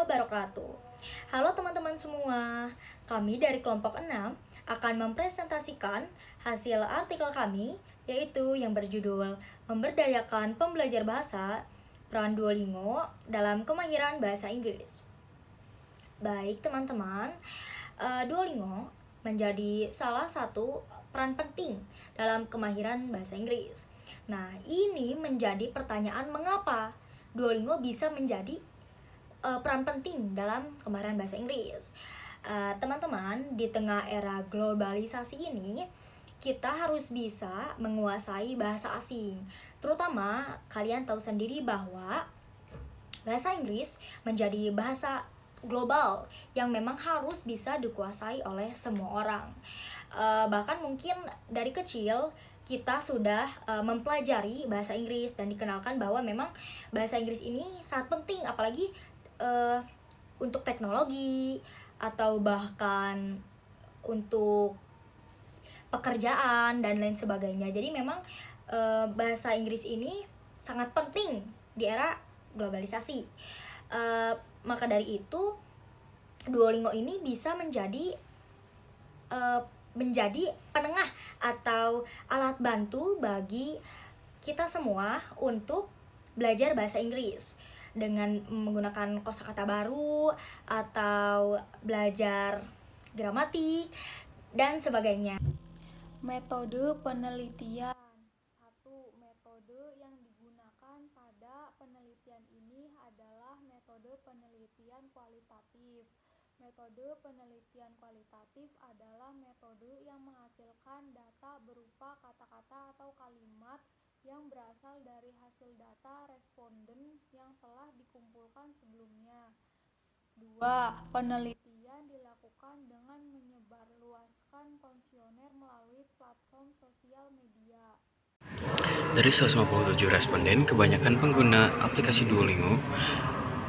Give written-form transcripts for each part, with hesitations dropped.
wabarakatuh. Halo teman-teman semua, kami dari kelompok 6 akan mempresentasikan hasil artikel kami, yaitu yang berjudul Memberdayakan Pembelajar Bahasa, Peran Duolingo dalam Kemahiran Bahasa Inggris. Baik teman-teman, Duolingo menjadi salah satu peran penting dalam kemahiran bahasa Inggris. Nah, ini menjadi pertanyaan mengapa Duolingo bisa menjadi peran penting dalam kemahiran bahasa Inggris. Teman-teman, di tengah era globalisasi ini, kita harus bisa menguasai bahasa asing. Terutama kalian tahu sendiri bahwa bahasa Inggris menjadi bahasa global yang memang harus bisa dikuasai oleh semua orang. Bahkan mungkin dari kecil kita sudah mempelajari bahasa Inggris dan dikenalkan bahwa memang bahasa Inggris ini sangat penting, apalagi untuk teknologi atau bahkan untuk pekerjaan dan lain sebagainya. Jadi memang bahasa Inggris ini sangat penting di era globalisasi. Maka dari itu Duolingo ini bisa menjadi penengah atau alat bantu bagi kita semua untuk belajar bahasa Inggris dengan menggunakan kosakata baru atau belajar gramatik dan sebagainya. Metode penelitian. Satu, metode yang digunakan pada penelitian ini adalah metode penelitian kualitatif. Metode penelitian kualitatif adalah metode yang menghasilkan data berupa kata-kata atau kalimat yang berasal dari hasil data responden yang telah dikumpulkan sebelumnya. 2. Penelitian dilakukan dengan menyebarluaskan kuesioner melalui platform sosial media. Dari 157 responden, kebanyakan pengguna aplikasi Duolingo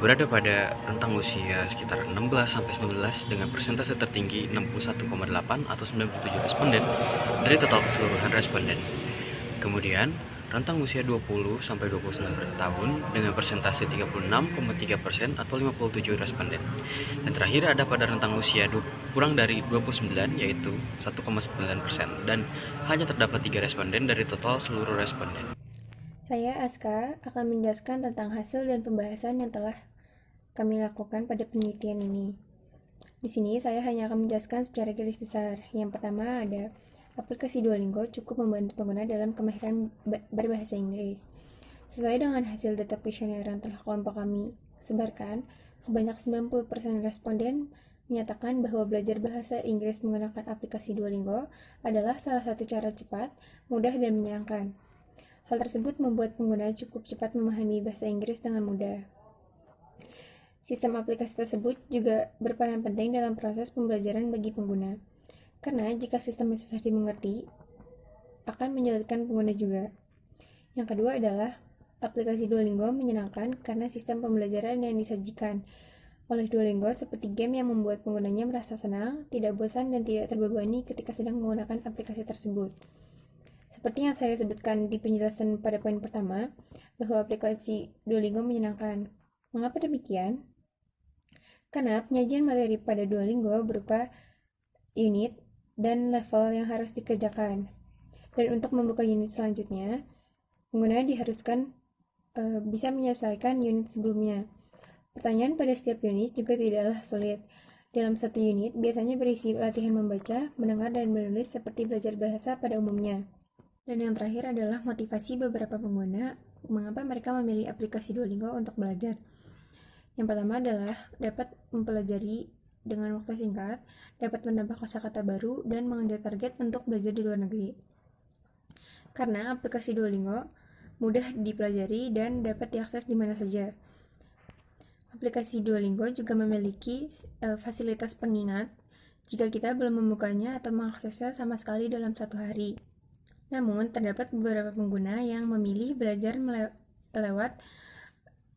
berada pada rentang usia sekitar 16-19 dengan persentase tertinggi 61,8 atau 97 responden dari total keseluruhan responden. Kemudian, rentang usia 20-29 tahun dengan persentase 36,3% atau 57 responden. Dan terakhir ada pada rentang usia kurang dari 29 yaitu 1,9% dan hanya terdapat 3 responden dari total seluruh responden. Saya Aska akan menjelaskan tentang hasil dan pembahasan yang telah kami lakukan pada penelitian ini. Di sini saya hanya akan menjelaskan secara garis besar. Yang pertama ada aplikasi Duolingo cukup membantu pengguna dalam kemahiran berbahasa Inggris. Sesuai dengan hasil data kuesioner yang telah kelompok kami sebarkan, sebanyak 90% responden menyatakan bahwa belajar bahasa Inggris menggunakan aplikasi Duolingo adalah salah satu cara cepat, mudah, dan menyenangkan. Hal tersebut membuat pengguna cukup cepat memahami bahasa Inggris dengan mudah. Sistem aplikasi tersebut juga berperan penting dalam proses pembelajaran bagi pengguna. Karena jika sistemnya susah dimengerti, akan menyulitkan pengguna juga. Yang kedua adalah aplikasi Duolingo menyenangkan karena sistem pembelajaran yang disajikan oleh Duolingo seperti game yang membuat penggunanya merasa senang, tidak bosan, dan tidak terbebani ketika sedang menggunakan aplikasi tersebut. Seperti yang saya sebutkan di penjelasan pada poin pertama, bahwa aplikasi Duolingo menyenangkan. Mengapa demikian? Karena penyajian materi pada Duolingo berupa unit dan level yang harus dikerjakan. Dan untuk membuka unit selanjutnya, pengguna diharuskan bisa menyelesaikan unit sebelumnya. Pertanyaan pada setiap unit juga tidaklah sulit. Dalam satu unit biasanya berisi latihan membaca, mendengar, dan menulis seperti belajar bahasa pada umumnya. Dan yang terakhir adalah motivasi beberapa pengguna mengapa mereka memilih aplikasi Duolingo untuk belajar. Yang pertama adalah dapat mempelajari dengan waktu singkat, dapat menambah kosakata baru, dan mengejar target untuk belajar di luar negeri. Karena aplikasi Duolingo mudah dipelajari dan dapat diakses di mana saja. Aplikasi Duolingo juga memiliki fasilitas pengingat jika kita belum membukanya atau mengaksesnya sama sekali dalam satu hari. Namun, terdapat beberapa pengguna yang memilih belajar lewat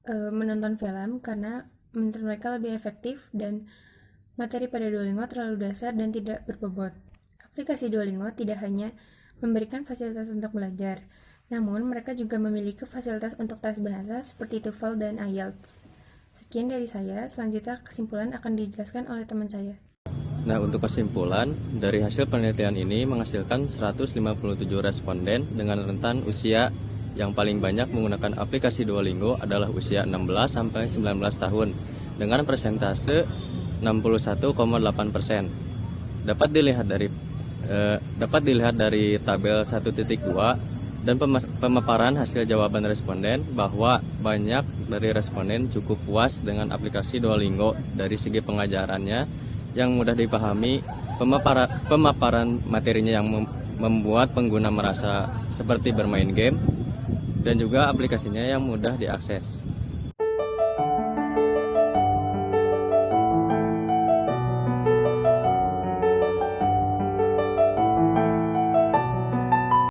menonton film karena menurut mereka lebih efektif dan materi pada Duolingo terlalu dasar dan tidak berbobot. Aplikasi Duolingo tidak hanya memberikan fasilitas untuk belajar, namun mereka juga memiliki fasilitas untuk tes bahasa seperti TOEFL dan IELTS. Sekian dari saya, selanjutnya kesimpulan akan dijelaskan oleh teman saya. Nah, untuk kesimpulan, dari hasil penelitian ini menghasilkan 157 responden dengan rentan usia yang paling banyak menggunakan aplikasi Duolingo adalah usia 16-19 tahun dengan persentase 61,8%. Dapat dilihat dari tabel 1.2 dan pemaparan hasil jawaban responden bahwa banyak dari responden cukup puas dengan aplikasi Duolingo dari segi pengajarannya yang mudah dipahami, pemaparan materinya yang membuat pengguna merasa seperti bermain game, dan juga aplikasinya yang mudah diakses.